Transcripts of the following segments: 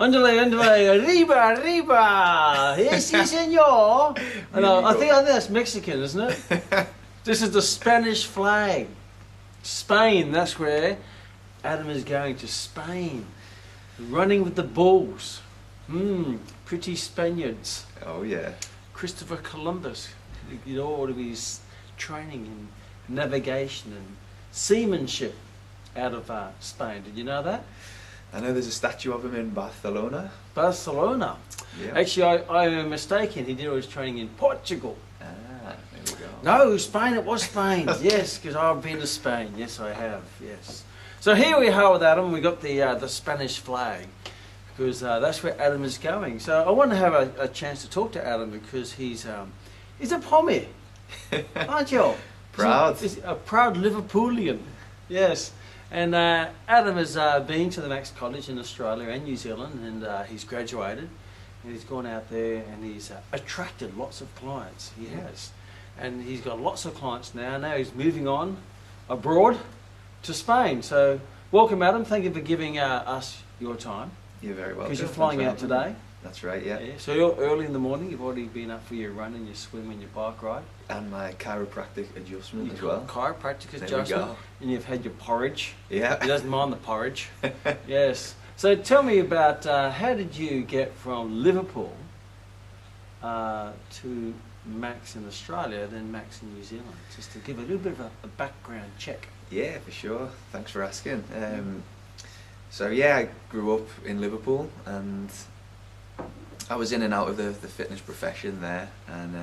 Andale, andale, arriba, arriba. Yes, sí, señor. I think that's Mexican, isn't it? This is the Spanish flag. Spain, that's where Adam is going, to Spain. Running with the bulls. Pretty Spaniards. Oh yeah. Christopher Columbus, you know, all of his training in navigation and seamanship out of Spain. Did you know that? I know there's a statue of him in Barcelona. Barcelona. Yeah. Actually, I am mistaken. He did all his training in Portugal. Ah, there we go. No, Spain. It was Spain. Yes, because I've been to Spain. Yes, I have. Yes. So here we are with Adam. We got the Spanish flag, because that's where Adam is going. So I want to have a chance to talk to Adam, because he's a Pommy, aren't you? Proud. He's a proud Liverpoolian. Yes. And Adam has been to the Max College in Australia and New Zealand, and he's graduated, and he's gone out there and he's attracted lots of clients. He has. And he's got lots of clients now. Now he's moving on abroad to Spain. So welcome, Adam. Thank you for giving us your time. You're very welcome. Because you're flying out today. That's right, yeah. So you're early in the morning. You've already been up for your run and your swim and your bike ride. And my chiropractic adjustment You've as well. Chiropractic There we adjustment. go. And you've had your porridge. Yeah. He doesn't mind the porridge. Yes. So tell me about how did you get from Liverpool to Max in Australia, then Max in New Zealand? Just to give a little bit of a background check. Yeah, for sure. Thanks for asking. So yeah, I grew up in Liverpool, and I was in and out of the fitness profession there, and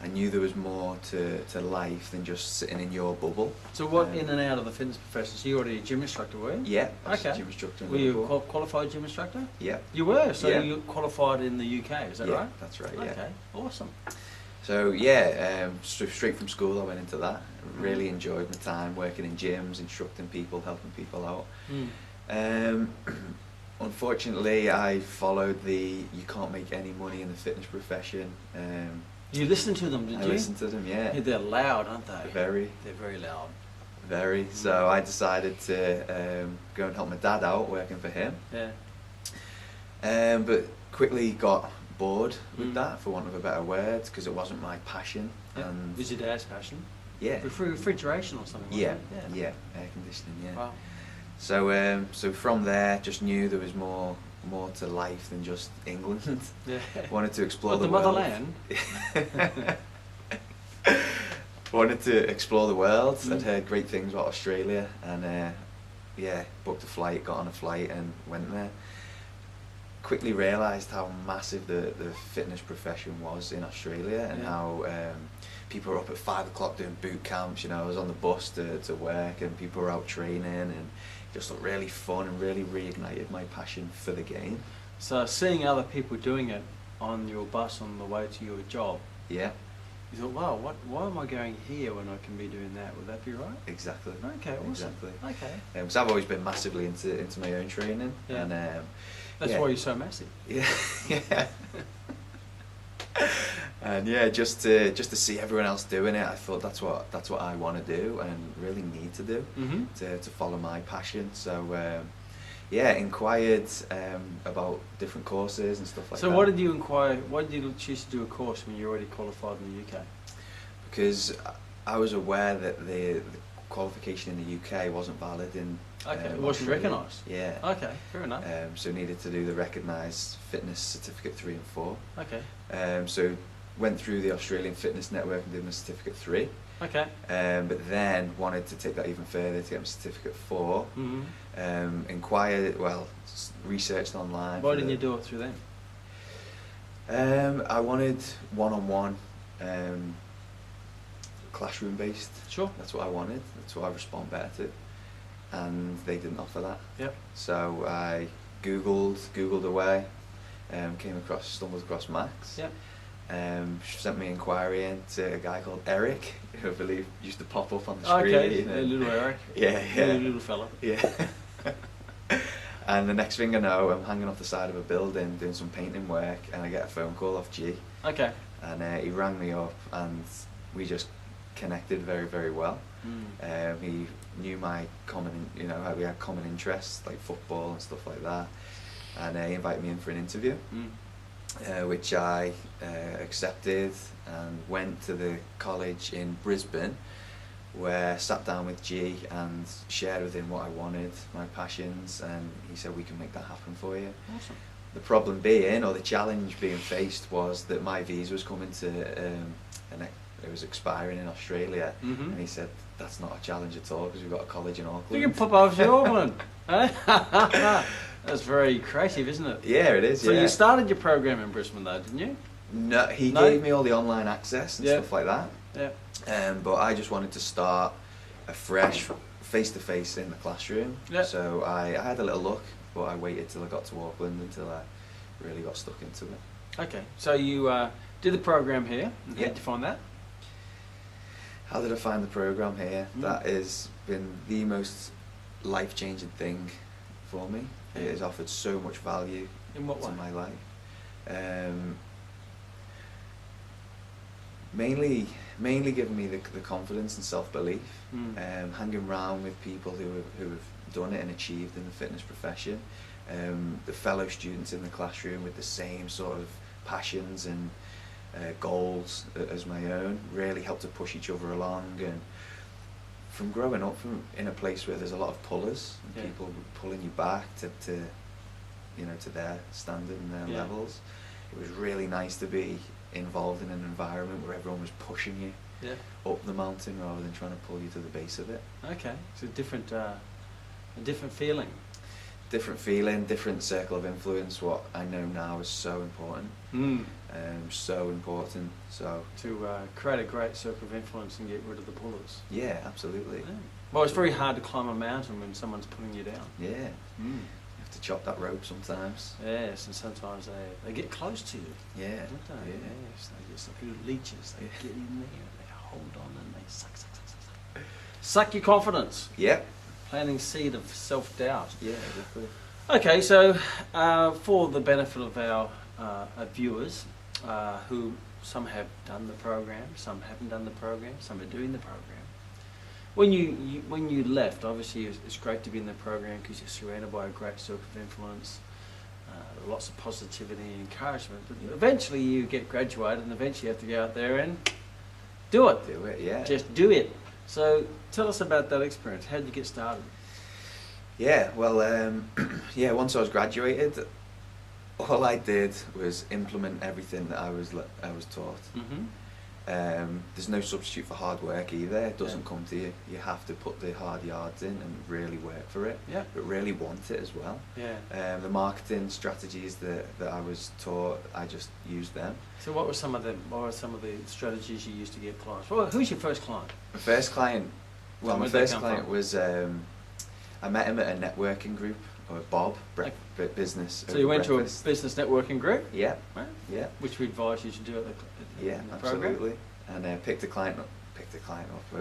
I knew there was more to life than just sitting in your bubble. So what in and out of the fitness profession? So you were already a gym instructor, were you? Yeah, I was Okay. a gym instructor in Were you Liverpool. a qualified gym instructor? Yeah. You were, so Yeah. you qualified in the UK, is that Yeah, right? that's right, yeah. Okay, awesome. So yeah, straight from school I went into that. Really enjoyed my time working in gyms, instructing people, helping people out. Unfortunately, I followed the you can't make any money in the fitness profession. You listened to them, did I you? listened to them, yeah. Yeah, they're loud, aren't they? Very. They're very loud. Very. So I decided to go and help my dad out working for him. Yeah. But quickly got bored with that, for want of a better word, because it wasn't my passion. Yeah. And Was your dad's passion? yeah, Refrigeration or something? yeah, wasn't it? yeah, air conditioning, yeah. Wow. So from there, just knew there was more to life than just England. Yeah. Wanted to explore Well, the the world. motherland. Wanted to explore the world. I'd heard great things about Australia, and yeah, booked a flight, got on a flight, and went there. Quickly realised how massive the fitness profession was in Australia, and how people were up at 5 o'clock doing boot camps. You know, I was on the bus to work, and people were out training, and it just looked really fun, and really reignited my passion for the game. So seeing other people doing it on your bus on the way to your job, Yeah, you thought, wow, why am I going here when I can be doing that? Would that be right? exactly. Okay, awesome. Exactly. Okay. So I've always been massively into my own training, Yeah. and That's yeah. why you're so massive. Yeah, yeah. And yeah, just to see everyone else doing it, I thought that's what I want to do and really need to do to follow my passion. So yeah, inquired about different courses and stuff like that. So why did you inquire? Why did you choose to do a course when you're already qualified in the UK? Because I was aware that the qualification in the UK wasn't valid in. Okay, it wasn't Australia. recognised. Yeah. Okay, fair enough. So needed to do the recognised fitness certificate 3 and 4. Okay. So went through the Australian Fitness Network and did my certificate 3. Okay. But then wanted to take that even further to get my certificate 4. Inquired, researched online. Why didn't you do it through them? I wanted one-on-one, classroom based. Sure. That's what I wanted. That's what I respond better to. And they didn't offer that. Yep. So I googled away, stumbled across Max. Yep. Sent me an inquiry in to a guy called Eric, who I believe used to pop up on the screen. Okay, and little Eric. Yeah, Little fella. Yeah. And the next thing I know, I'm hanging off the side of a building doing some painting work, and I get a phone call off G. Okay. And he rang me up, and we just connected very, very well. He knew my how we had common interests like football and stuff like that. and he invited me in for an interview, which I accepted, and went to the college in Brisbane, where I sat down with G and shared with him what I wanted, my passions, and he said, we can make that happen for you. Awesome. The problem being, or the challenge being faced, was that my visa was coming to, it was expiring in Australia, and he said, that's not a challenge at all, because we've got a college in Auckland. You can pop over to Auckland. Eh? That's very creative, isn't it? Yeah, it is. So yeah. you started your program in Brisbane though, didn't you? No, he No? gave me all the online access and Yeah. stuff like that. Yeah. But I just wanted to start afresh, face-to-face in the classroom. Yeah. So I had a little look, but I waited till I got to Auckland until I really got stuck into it. Okay, so you did the program here. And how Yeah. did you find that? How did I find the program here? Mm. That has been the most life-changing thing for me. Yeah. It has offered so much value In what to way? my life. Mainly giving me the confidence and self-belief. Hanging around with people who have done it and achieved in the fitness profession. The fellow students in the classroom with the same sort of passions and goals as my own really helped to push each other along. And from growing up in a place where there's a lot of pullers, and Yeah. people pulling you back to their standard and their Yeah. levels, it was really nice to be involved in an environment where everyone was pushing you Yeah. up the mountain rather than trying to pull you to the base of it. Okay, it's a different feeling. Different feeling, different circle of influence. What I know now is so important. So important. So To create a great circle of influence and get rid of the pullers. yeah, absolutely. Yeah. Well, it's very hard to climb a mountain when someone's pulling you down. Yeah, you have to chop that rope sometimes. Yes, and sometimes they get close to you, Yeah, don't they? yeah. Yes, they get some little leeches. They Yeah. get in there, they hold on, and they suck. Suck your confidence. Yeah, Planting seed of self-doubt. yeah, exactly. Okay, so for the benefit of our viewers, who some have done the program, some haven't done the program, some are doing the program. When you left, obviously it's great to be in the program because you're surrounded by a great circle of influence, lots of positivity and encouragement. But eventually you get graduated, and eventually you have to go out there and do it. Do it, yeah. Just do it. So tell us about that experience. How did you get started? Yeah, well, yeah, once I was graduated, all I did was implement everything that I was taught. There's no substitute for hard work either. It doesn't come to you. You have to put the hard yards in and really work for it, Yeah. but really want it as well. Yeah. The marketing strategies that I was taught, I just used them. So what were some of the strategies you used to get clients? Well, who's your first client? My first client, well, And my where'd they first come client from? was, I met him at a networking group, or Bob, business. So you went breakfast. to a business networking group, Yeah, right? yeah. Which we advise you to do at Yeah, the program. absolutely. And picked a client up,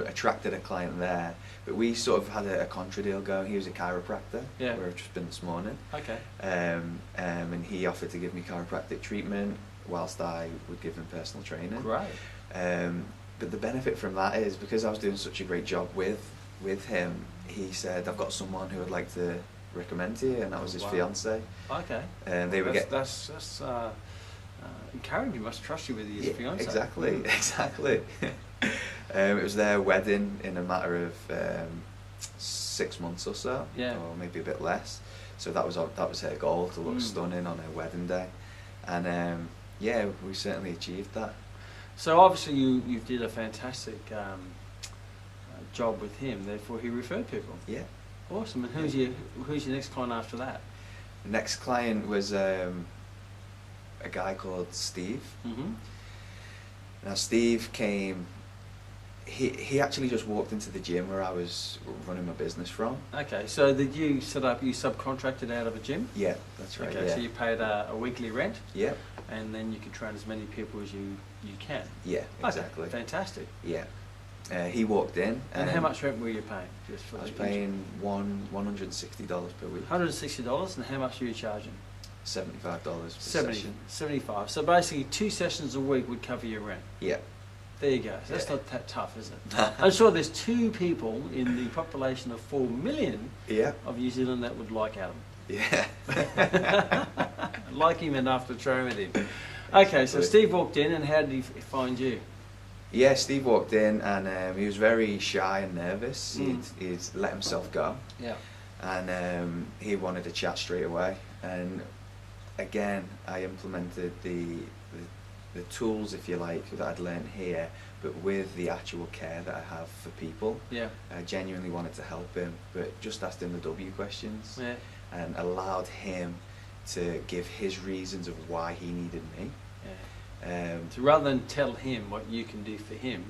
attracted a client there. But we sort of had a contra deal going. He was a chiropractor, Yeah. where I've just been this morning. Okay. And he offered to give me chiropractic treatment whilst I would give him personal training. Great. But the benefit from that is, because I was doing such a great job with him, he said, I've got someone who I'd like to recommend to you, and that was his Wow. fiance. Okay. And they would get... That's encouraging. You must trust you with your fiance. Exactly, exactly. It was their wedding in a matter of 6 months or so, Yeah. or maybe a bit less. So that was her goal, to look stunning on her wedding day, and yeah, we certainly achieved that. So obviously you did a fantastic job with him. Therefore, he referred people. Yeah. Awesome. And who's your next client after that? The next client was a guy called Steve. Mm-hmm. Now Steve came. He actually just walked into the gym where I was running my business from. Okay. So did you set up? You subcontracted out of a gym? Yeah, that's right. Okay. Yeah. So you paid a weekly rent, Yeah. and then you can train as many people as you can. Yeah. Exactly. Okay, fantastic. Yeah. He walked in. And how much rent were you paying? Just for I was the paying $160 per week. $160, and how much were you charging? $75 per session. 75. So basically 2 sessions a week would cover your rent. Yeah. There you go. So that's Yeah. not that tough, is it? I'm sure there's 2 people in the population of 4 million Yeah. of New Zealand that would like Adam. Yeah. Like him enough to train with him. Okay, so Steve walked in, and how did he find you? Yeah, Steve walked in, and he was very shy and nervous. He'd let himself go. Yeah. And he wanted to chat straight away. And again, I implemented the tools, if you like, that I'd learned here, but with the actual care that I have for people. Yeah. I genuinely wanted to help him, but just asked him the W questions. Yeah. And allowed him to give his reasons of why he needed me. Yeah. So rather than tell him what you can do for him,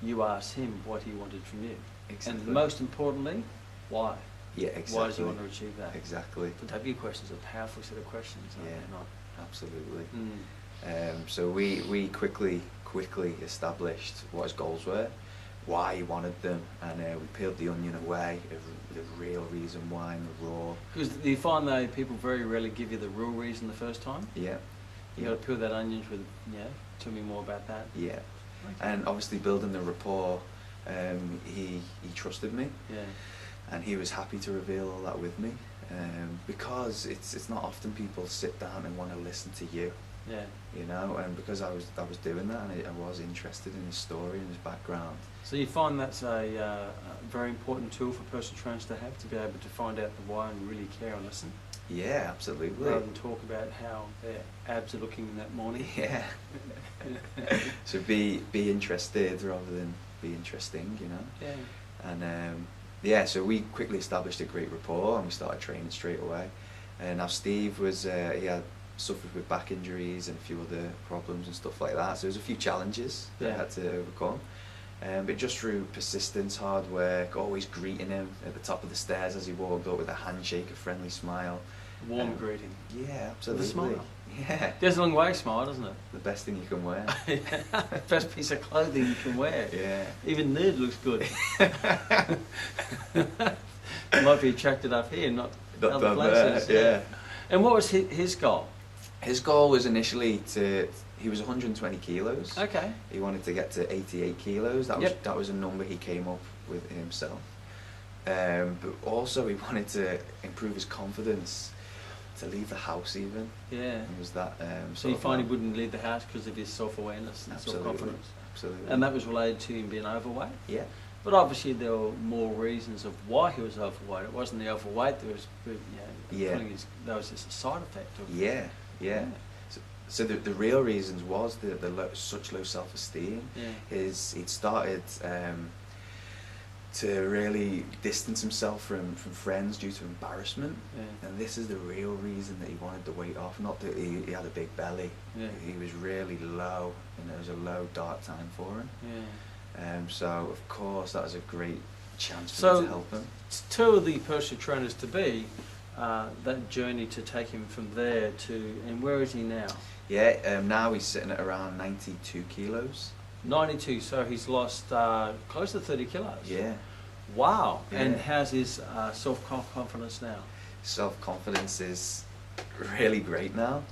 you asked him what he wanted from you. Exactly. And most importantly, why? Yeah, exactly. Why does he want to achieve that? Exactly. The W questions are a powerful set of questions, aren't Yeah. they not? Absolutely. Mm. So we quickly established what his goals were, why he wanted them, and we peeled the onion away of the real reason why and the raw. Because you find that people very rarely give you the real reason the first time. Yeah. You got to peel that onion with, tell me more about that. Yeah. Okay. And obviously building the rapport, he trusted me. Yeah. And he was happy to reveal all that with me, because it's not often people sit down and want to listen to you. Yeah. You know, and because I was doing that, and I was interested in his story and his background. So you find that's a very important tool for personal trainers to have, to be able to find out the why and really care and listen. Yeah, absolutely. Rather than talk about how their abs are looking that morning. Yeah. So be interested rather than be interesting, you know. Yeah. And so we quickly established a great rapport, and we started training straight away. And now Steve was he had suffered with back injuries and a few other problems and stuff like that. So there was a few challenges that I had to overcome. But just through persistence, hard work, always greeting him at the top of the stairs as he walked up with a handshake, a friendly smile. Warm greeting. Yeah, absolutely. With a smile. Yeah. Goes a long way, smile, doesn't it? The best thing you can wear. Best piece of clothing you can wear. Yeah. Even nude looks good. You might be attracted up here, not other places. Yeah. And what was his goal? His goal was initially he was 120 kilos. Okay. He wanted to get to 88 kilos. That was a number he came up with himself. But also he wanted to improve his confidence, to leave the house even. Yeah. It was that. So you find he wouldn't leave the house because of his self-awareness and self-confidence. Absolutely. And that was related to him being overweight. Yeah. But obviously there were more reasons of why he was overweight. It wasn't the overweight that was, that was just a side effect of. Yeah. So the real reasons was such low self-esteem. Yeah. He'd started to really distance himself from friends due to embarrassment. Yeah. And this is the real reason that he wanted the weight off. Not that he had a big belly. Yeah. He was really low, and it was a low, dark time for him. Yeah. So of course that was a great chance for me to help him. Two of the personal trainers to be, that journey to take him from there to, and where is he now? Yeah, now he's sitting at around 92 kilos. 92, so he's lost close to 30 kilos. Yeah. Wow. Yeah. And how's his self-confidence now? Self-confidence is really great now.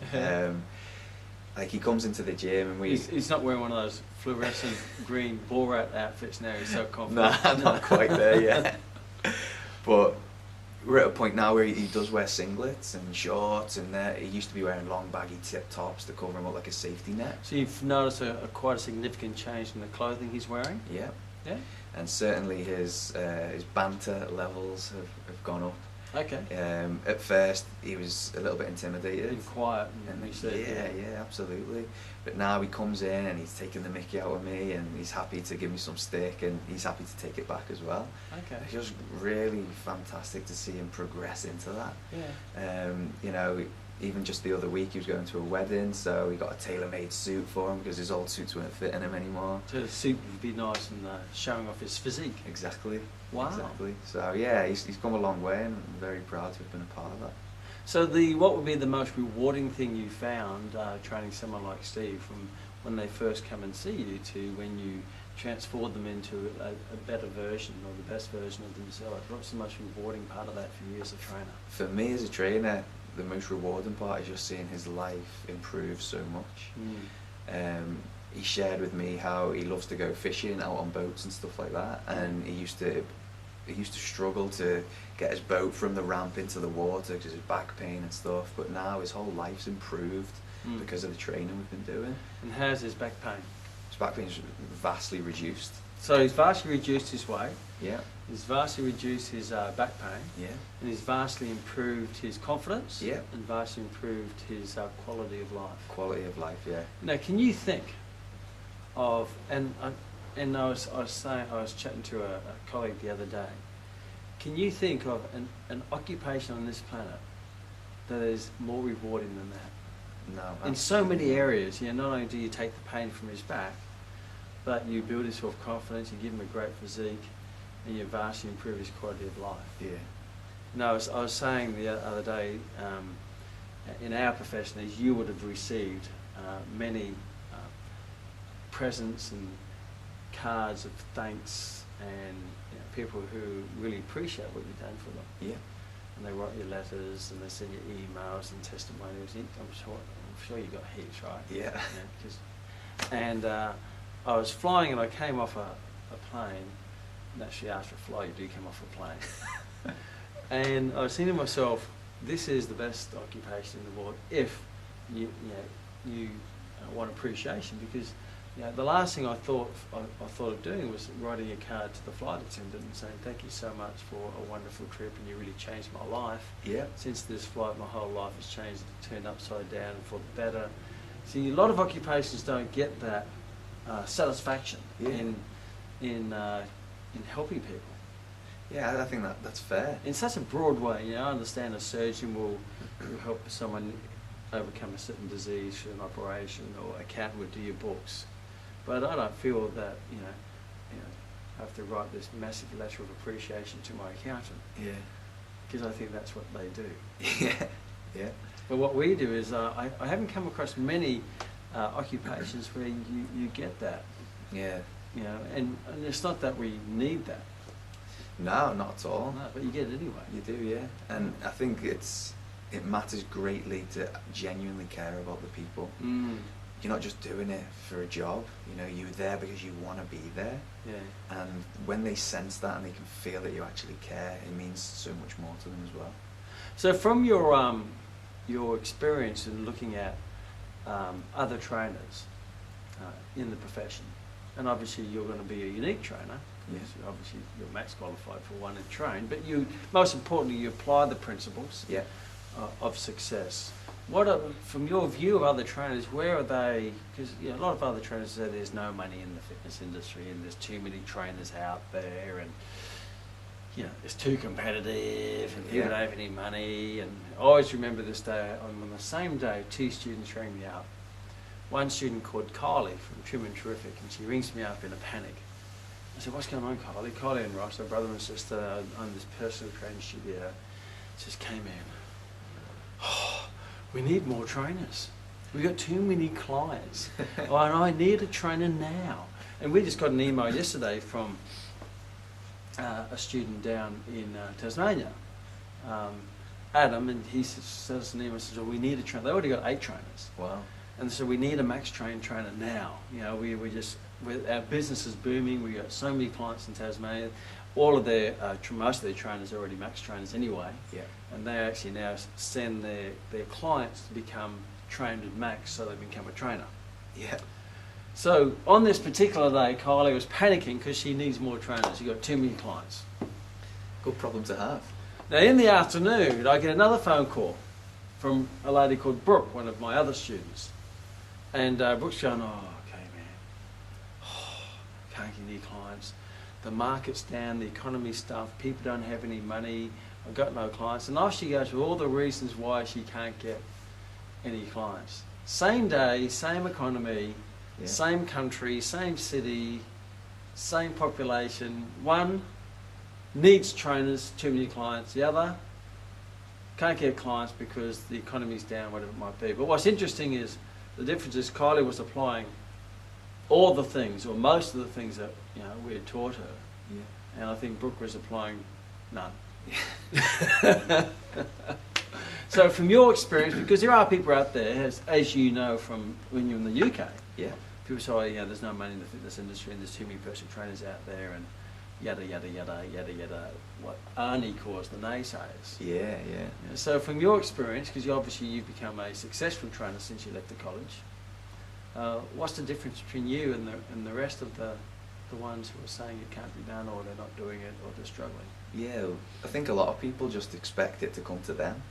Like he comes into the gym and he's not wearing one of those fluorescent green ball rat outfits now. He's so confident. Nah, not quite there yet. But we're at a point now where he does wear singlets and shorts, and he used to be wearing long baggy tip tops to cover him up like a safety net. So you've noticed quite a significant change in the clothing he's wearing? Yeah. Yeah. And certainly his banter levels have gone up. Okay. At first he was a little bit intimidated. And quiet. And yeah, absolutely. But now he comes in and he's taking the mickey out of me, and he's happy to give me some stick, and he's happy to take it back as well. Okay. It's just really fantastic to see him progress into that. Yeah. Even just the other week he was going to a wedding, so we got a tailor-made suit for him because his old suits weren't fitting him anymore. So the suit would be nice and showing off his physique. Exactly. Wow. Exactly. So yeah, he's come a long way, and I'm very proud to have been a part of that. So what would be the most rewarding thing you found training someone like Steve, from when they first come and see you to when you transform them into a better version or the best version of themselves? What's the most rewarding part of that for you as a trainer? For me as a trainer, the most rewarding part is just seeing his life improve so much. He shared with me how he loves to go fishing out on boats and stuff like that, and he used to he used to struggle to get his boat from the ramp into the water because of his back pain and stuff. But now his whole life's improved because of the training we've been doing. And how's his back pain? His back pain's vastly reduced. So he's vastly reduced his weight. Yeah. He's vastly reduced his back pain. Yeah. And he's vastly improved his confidence. Yeah. And vastly improved his quality of life. Quality of life, yeah. Now, can you think of, and I was chatting to a colleague the other day. Can you think of an occupation on this planet that is more rewarding than that? No. In so many areas, you know, not only do you take the pain from his back, but you build his self-confidence, you give him a great physique, and you vastly improve his quality of life. Yeah. No, I was saying the other day, in our profession, as you would have received many presents and cards of thanks, and people who really appreciate what you've done for them. Yeah. And they write you letters, and they send you emails and testimonials. I'm sure you got heaps, right? Yeah. And I was flying, and I came off a plane. Naturally, after a flight, you do come off a plane. And I was thinking to myself, this is the best occupation in the world if you want appreciation, because the last thing I thought of doing was writing a card to the flight attendant and saying, thank you so much for a wonderful trip, and you really changed my life. Yeah. Since Since this flight, my whole life has changed, turned upside down for the better. See, a lot of occupations don't get that satisfaction in helping people. Yeah, I think that's fair. In such a broad way, I understand a surgeon will help someone overcome a certain disease through an operation, or an accountant would do your books. But I don't feel that, I have to write this massive letter of appreciation to my accountant. Yeah. Because I think that's what they do. Yeah. Yeah. But what we do is, I haven't come across many occupations where you get that. Yeah. And it's not that we need that. No, not at all. No, but you get it anyway. You do, yeah. And I think it matters greatly to genuinely care about the people. Mm. You're not just doing it for a job. You're there because you want to be there. Yeah. And when they sense that and they can feel that you actually care, it means so much more to them as well. So from your experience in looking at other trainers in the profession, and obviously you're going to be a unique trainer. Yes. Obviously you're max qualified for one and train, but most importantly you apply the principles of success. From your view of other trainers, where are they? Because a lot of other trainers say there's no money in the fitness industry, and there's too many trainers out there, and it's too competitive, and people don't have any money. And I always remember this day, on the same day, 2 students rang me up. One student called Kylie from Trim and Terrific, and she rings me up in a panic. I said, what's going on, Kylie? Kylie and Ross, our brother and sister, own this personal training studio. She just came in. Oh, we need more trainers. We've got too many clients. And I need a trainer now. And we just got an email yesterday from a student down in Tasmania, Adam, and he sent us an email and says, well, we need a trainer. They already got 8 trainers. Wow. And so we need a max trainer now. Our business is booming. We got so many clients in Tasmania. All of most of their trainers are already max trainers anyway. Yeah. And they actually now send their clients to become trained at max, so they become a trainer. Yeah. So on this particular day, Kylie was panicking because she needs more trainers. She got too many clients. Good problem to have. Now in the afternoon, I get another phone call from a lady called Brooke, one of my other students. And Brooke's going, okay, man, can't get any clients. The market's down, the economy's stuff, people don't have any money, I've got no clients. And off she goes with all the reasons why she can't get any clients. Same day, same economy, same country, same city, same population. One needs trainers, too many clients. The other can't get clients because the economy's down, whatever it might be. But what's interesting is the difference is Kylie was applying all the things, or most of the things that we had taught her, and I think Brooke was applying none. So from your experience, because there are people out there, as you know from when you're in the UK, people say, there's no money in the fitness industry, and there's too many personal trainers out there, and yada yada yada yada yada. What Arnie calls the naysayers. Yeah. So from your experience, because obviously you've become a successful trainer since you left the college, what's the difference between you and the rest of the ones who are saying it can't be done, or they're not doing it, or they're struggling? Yeah, I think a lot of people just expect it to come to them.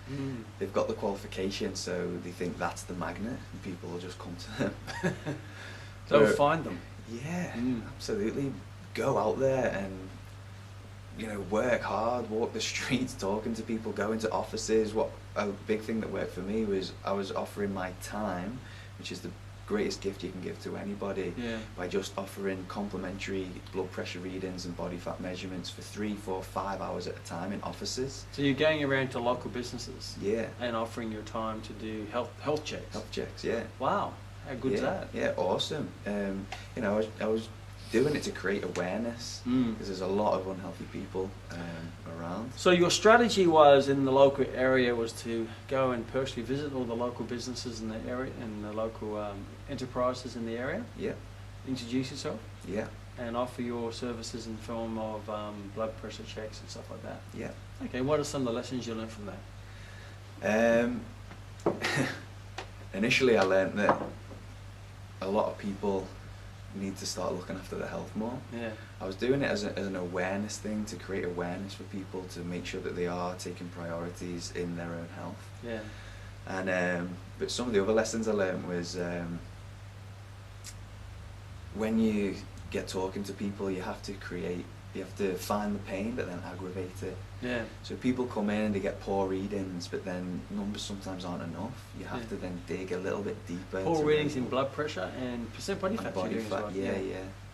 They've got the qualification, so they think that's the magnet, and people will just come to them. They'll find them. Yeah, absolutely. Go out there and, you know, work hard, walk the streets, talking to people, go into offices. What a big thing that worked for me was I was offering my time, which is the greatest gift you can give to anybody, by just offering complimentary blood pressure readings and body fat measurements for 3, 4, 5 hours at a time in offices. So you're going around to local businesses, yeah, and offering your time to do health checks. Health checks, yeah. Wow, how good's that? Yeah, awesome. You know, I was doing it to create awareness, because there's a lot of unhealthy people around. So your strategy was in the local area was to go and personally visit all the local businesses in the area and the local enterprises in the area. Yeah. Introduce yourself. Yeah. And offer your services in form of blood pressure checks and stuff like that. Yeah. Okay. What are some of the lessons you learned from that? Initially, I learned that a lot of people need to start looking after their health more. Yeah. I was doing it as an awareness thing, to create awareness for people, to make sure that they are taking priorities in their own health. Yeah. And but some of the other lessons I learned was when you get talking to people, you have to find the pain but then aggravate it. Yeah. So people come in and they get poor readings, but then numbers sometimes aren't enough. You have to then dig a little bit deeper. Poor readings in blood pressure and percent body fat. Body fat, yeah.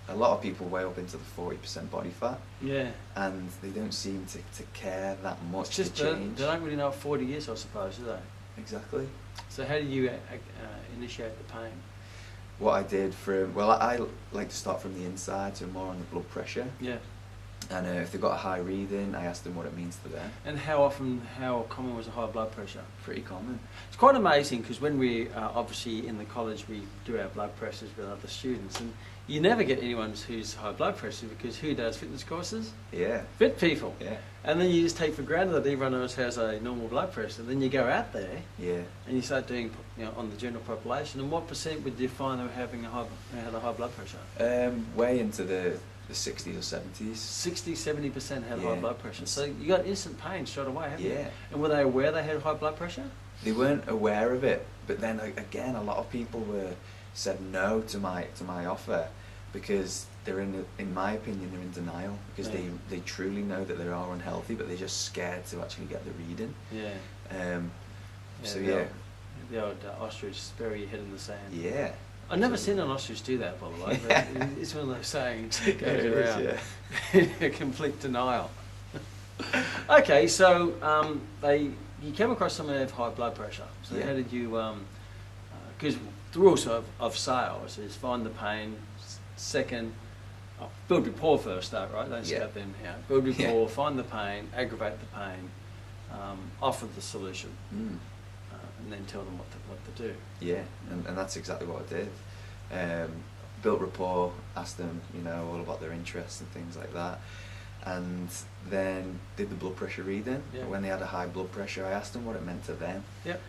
A lot of people weigh up into the 40% body fat. Yeah. And they don't seem to care that much. It's just to change. they don't really know what 40 is, I suppose, do they? Exactly. So how do you initiate the pain? What I did I like to start from the inside, so more on the blood pressure. Yeah. And if they've got a high reading, I ask them what it means to them. And how common was a high blood pressure? Pretty common. It's quite amazing, because when we obviously in the college we do our blood pressures with other students, and you never get anyone who's high blood pressure, because who does fitness courses? Yeah. Fit people. Yeah. And then you just take for granted that everyone else has a normal blood pressure. Then you go out there. Yeah. And you start doing, on the general population. And what percent would you find they were having had a high blood pressure? Way into the 60s or 70s. 60-70% had high blood pressure. So you got instant pain straight away, haven't you? Yeah. And were they aware they had high blood pressure? They weren't aware of it, but then again, a lot of people said no to my offer, because they're in my opinion, they're in denial, because they truly know that they are unhealthy, but they're just scared to actually get the reading. Yeah. The old ostrich, bury your head in the sand. Yeah. I've never seen an ostrich do that, by the way, but it's one of those sayings that goes around. Yeah. Complete denial. Okay, so you came across someone who had high blood pressure. So how did you, because the rules of sales is find the pain, second, build rapport first though, right? Don't scout them out. Build rapport, find the pain, aggravate the pain, offer the solution. And then tell them what to do. Yeah, and that's exactly what I did. Built rapport, asked them, all about their interests and things like that, and then did the blood pressure reading. Yeah. When they had a high blood pressure, I asked them what it meant to them. Yep.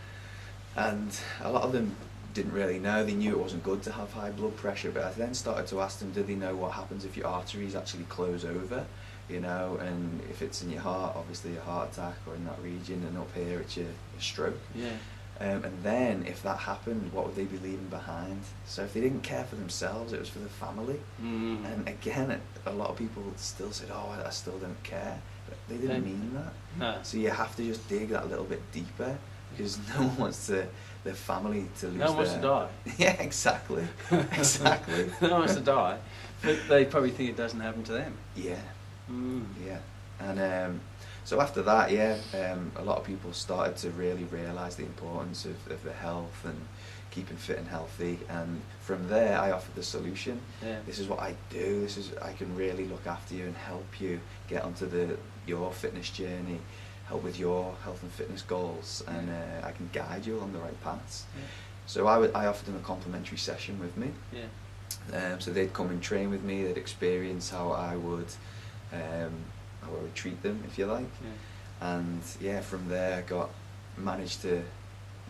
And a lot of them didn't really know. They knew it wasn't good to have high blood pressure, but I then started to ask them, do they know what happens if your arteries actually close over? And if it's in your heart, obviously a heart attack, or in that region, and up here it's your stroke. Yeah. And then if that happened, what would they be leaving behind? So if they didn't care for themselves, it was for the family. And again, a lot of people still said, oh, I still don't care. But they didn't mean that. No. So you have to just dig that little bit deeper, because no one wants their family to lose. No one wants to die. Yeah, exactly. Exactly. No one wants to die, but they probably think it doesn't happen to them. Yeah. Yeah. And so after that, a lot of people started to really realise the importance of their health and keeping fit and healthy. And from there, I offered the solution. Yeah. This is what I do. I can really look after you and help you get onto your fitness journey, help with your health and fitness goals, and I can guide you along the right paths. Yeah. So I offered them a complimentary session with me. Yeah. So they'd come and train with me. They'd experience how I would how I would treat them, if you like. Yeah. And yeah, from there managed to,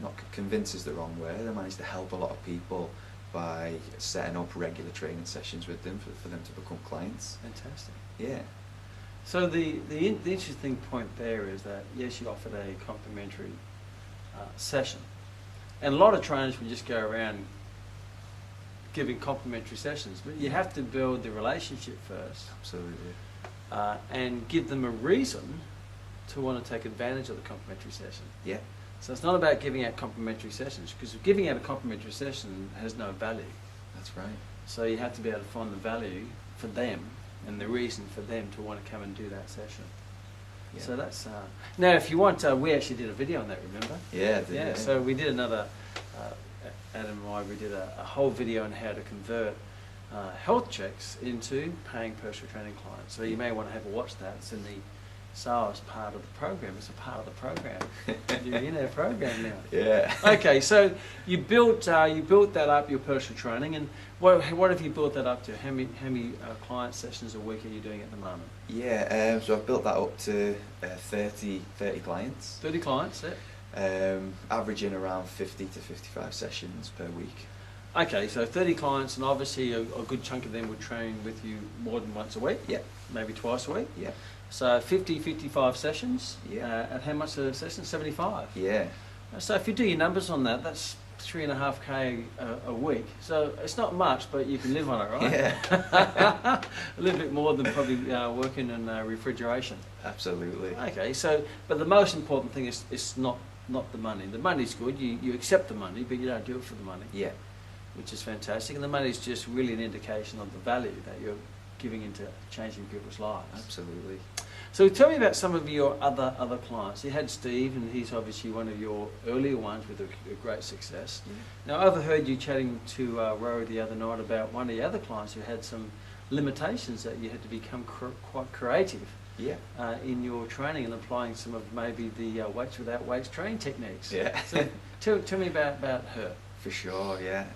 not convince is the wrong word, I managed to help a lot of people by setting up regular training sessions with them for them to become clients. Fantastic. Yeah. So the interesting point there is that, yes, you offered a complimentary session. And a lot of trainers would just go around giving complimentary sessions, but you have to build the relationship first. Absolutely. And give them a reason to want to take advantage of the complimentary session. Yeah. So it's not about giving out complimentary sessions, because giving out a complimentary session has no value. That's right. So you have to be able to find the value for them and the reason for them to want to come and do that session. Yeah. So that's now, if you want, we actually did a video on that. Remember? Yeah. Yeah. So we did another. Adam and I, we did a whole video on how to convert health checks into paying personal training clients. So you may want to have a watch that. It's in the sales part of the program. It's a part of the program. You're in our program now. Yeah. Okay, so you built that up, your personal training, and what have you built that up to? How many client sessions a week are you doing at the moment? Yeah. So I've built that up to 30 clients. 30 clients, yeah. Averaging around 50 to 55 sessions per week. Okay, so 30 clients, and obviously a good chunk of them would train with you more than once a week. Yeah. Maybe twice a week. Yeah. So 55 sessions. Yeah. At how much a session? 75. Yeah. So if you do your numbers on that, that's 3.5K a week. So it's not much, but you can live on it, right? Yeah. A little bit more than probably working in refrigeration. Absolutely. Okay, so but the most important thing is not the money. The money's good. You accept the money, but you don't do it for the money. Yeah. Which is fantastic, and the money is just really an indication of the value that you're giving into changing people's lives. Absolutely. So tell me about some of your other clients. You had Steve, and he's obviously one of your earlier ones with a great success. Yeah. Now, I overheard you chatting to Rory the other night about one of the other clients who had some limitations, that you had to become quite creative Yeah. in your training and applying some of maybe the weights without weights training techniques. Yeah. So tell me about her. For sure, yeah.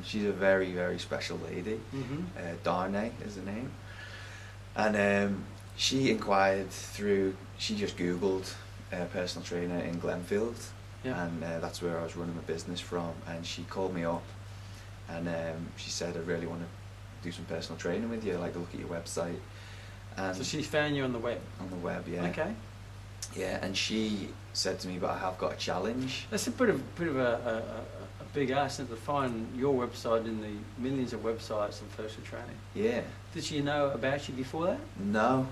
She's a very, very special lady. Mm-hmm. Darnay is the name. And she inquired she just Googled personal trainer in Glenfield. Yeah. And that's where I was running my business from. And she called me up, and she said, I really want to do some personal training with you. I'd like to look at your website. And So she found you on the web? on the web, yeah. Okay. Yeah, and she said to me, but I have got a challenge. That's a bit of a big ask to find your website in the millions of websites of personal training. Yeah. Did she know about you before that? No,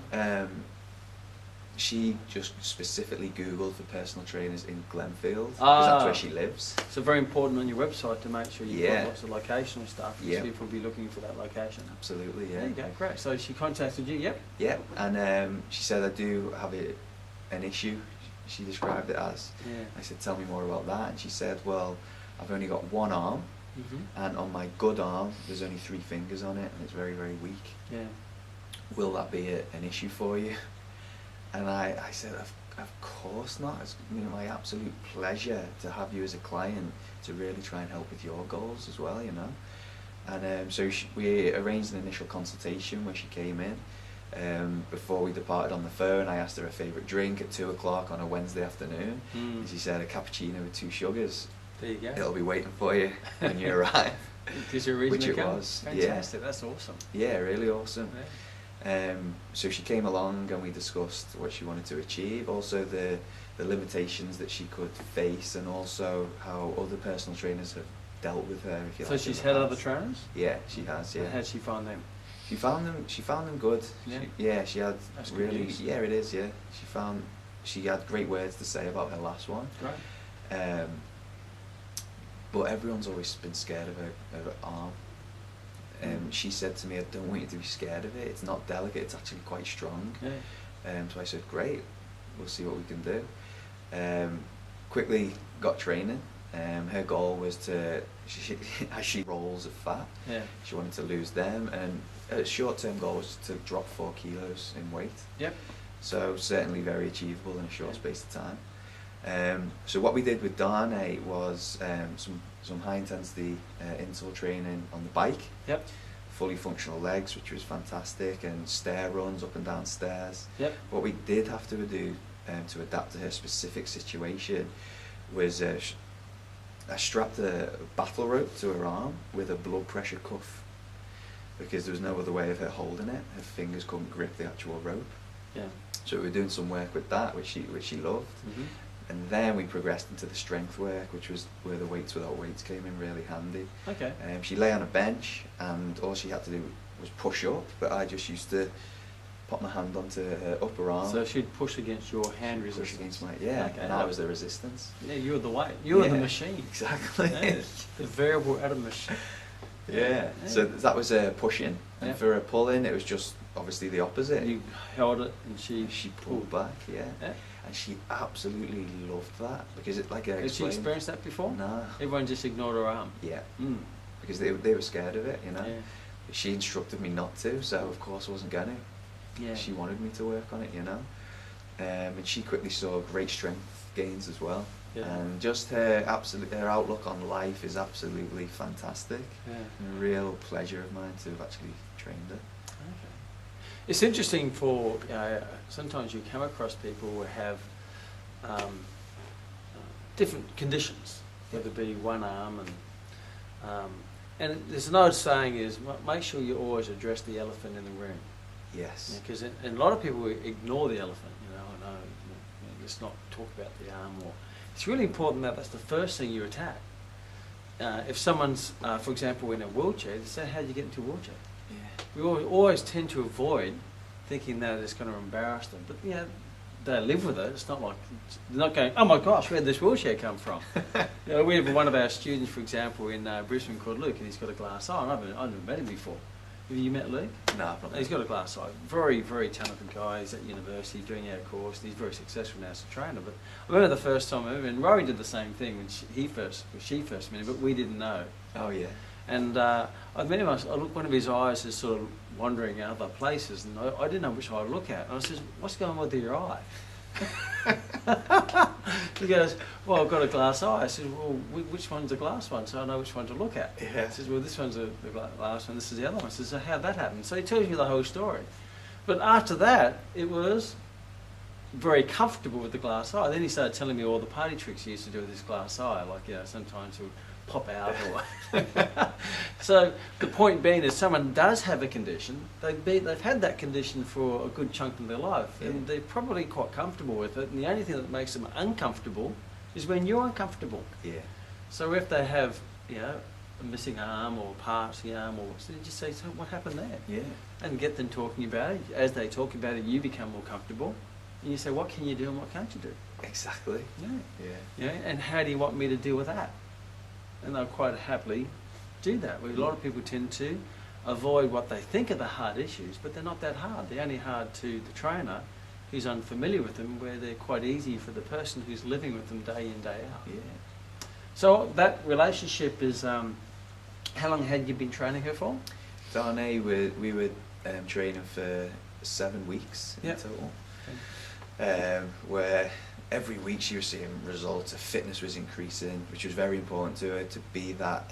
she just specifically Googled for personal trainers in Glenfield, because that's where she lives. So very important on your website to make sure you've Yeah. got lots of locational stuff, because Yeah. people will be looking for that location. Absolutely, yeah. There you go, great. So she contacted you, yep. Yeah, and she said, I do have an issue, she described it as. Yeah. I said, tell me more about that. And she said, well, I've only got one arm, Mm-hmm. and on my good arm, there's only 3 fingers on it, and it's very, very weak. Yeah. Will that be an issue for you? And I said, of course not. It's my absolute pleasure to have you as a client, to really try and help with your goals as well, you know. And so we arranged an initial consultation where she came in. Before we departed on the phone, I asked her her favourite drink at 2 o'clock on a Wednesday afternoon. And she said, a cappuccino with 2 sugars. There you go. It'll be waiting for you when you arrive. Gives you a reason Which to it come. was, yeah. Fantastic, that's awesome. Yeah, really awesome. Yeah. So she came along and we discussed what she wanted to achieve, also the limitations that she could face, and also how other personal trainers have dealt with her. If you So like, she's in the had other past. trainers? Yeah, she has. Yeah. How'd she find them? She found them good. Yeah. She had That's good really. news. Yeah, it is. Yeah, she had great words to say about her last one. Great. But everyone's always been scared of her arm. She said to me, I don't want you to be scared of it. It's not delicate, it's actually quite strong. Yeah. So I said, great, we'll see what we can do. Quickly got training. Her goal was to, as she rolls of fat, Yeah. she wanted to lose them, and a short-term goal was to drop 4 kilos in weight. Yep. So certainly very achievable in a short space of time. So what we did with Darnay was some high intensity interval training on the bike, Yep. fully functional legs, which was fantastic, and stair runs up and down stairs. Yep. What we did have to do to adapt to her specific situation was I strapped a battle rope to her arm with a blood pressure cuff, because there was no other way of her holding it. Her fingers couldn't grip the actual rope. Yeah. So we were doing some work with that, which she loved. Mm-hmm. And then we progressed into the strength work, which was where the weights without weights came in really handy. Okay. She lay on a bench, and all she had to do was push up, but I just used to put my hand onto her upper arm. So she'd push against your hand Push resistance. against my, yeah, Okay. and I was the resistance. Yeah, you were the weight. You were the Yeah, machine. Exactly. Yeah, the variable atom machine. Yeah. So that was a push in, and Yeah. for a pull in, it was just obviously the opposite. You held it, and she pulled back, yeah. Yeah. And she absolutely loved that, because it, like I Had she explained. experienced that before? No. Everyone just ignored her arm. Yeah. Mm. Because they were scared of it, you know. Yeah. She instructed me not to, so of course I wasn't going to. Yeah. She wanted me to work on it, you know. And she quickly saw great strength gains as well. Yeah. And just her outlook on life is absolutely fantastic. Yeah. And a real pleasure of mine to have actually trained her. Okay. It's interesting for sometimes you come across people who have different conditions, whether it be one arm, and there's an old saying is make sure you always address the elephant in the room. Yes. Because and a lot of people ignore the elephant. No, let's not talk about the arm. Or it's really important that that's the first thing you attack. If someone's, for example, in a wheelchair, they say, how do you get into a wheelchair? Yeah. We always tend to avoid thinking that it's going to embarrass them. But they live with it. It's not like, they're not going, oh my gosh, where did this wheelchair come from? We have one of our students, for example, in Brisbane called Luke, and he's got a glass eye. I've never met him before. Have you met Luke? No, I've not. He's got a glass eye. Very, very talented guy. He's at university doing our course. And he's very successful now as a trainer. But I remember the first time I met him, and Rory did the same thing when she first met him, but we didn't know. Oh, yeah. And I met him, I looked, one of his eyes is sort of wandering other places, and I didn't know which eye to look at. And I said, what's going on with your eye? He goes, well, I've got a glass eye. I said, well, which one's the glass one? So I know which one to look at. Yeah. He says, well, this one's the glass one, this is the other one. I said, so how'd that happen? So he tells you the whole story. But after that, it was very comfortable with the glass eye. Then he started telling me all the party tricks he used to do with his glass eye, like, sometimes he would pop out or So the point being is someone does have a condition, they've had that condition for a good chunk of their life, and they're probably quite comfortable with it, and the only thing that makes them uncomfortable is when you're uncomfortable. Yeah. So if they have, a missing arm or part of the arm, or so you just say, so what happened there? Yeah. And get them talking about it. As they talk about it, you become more comfortable, and you say, what can you do and what can't you do? Exactly. Yeah. And how do you want me to deal with that? And they'll quite happily do that. A lot of people tend to avoid what they think are the hard issues, but they're not that hard. They're only hard to the trainer who's unfamiliar with them, where they're quite easy for the person who's living with them day in, day out. Yeah. So that relationship is, how long had you been training her for? Darnay, we were training for 7 weeks in total, where every week she was seeing results, her fitness was increasing, which was very important to her, to be that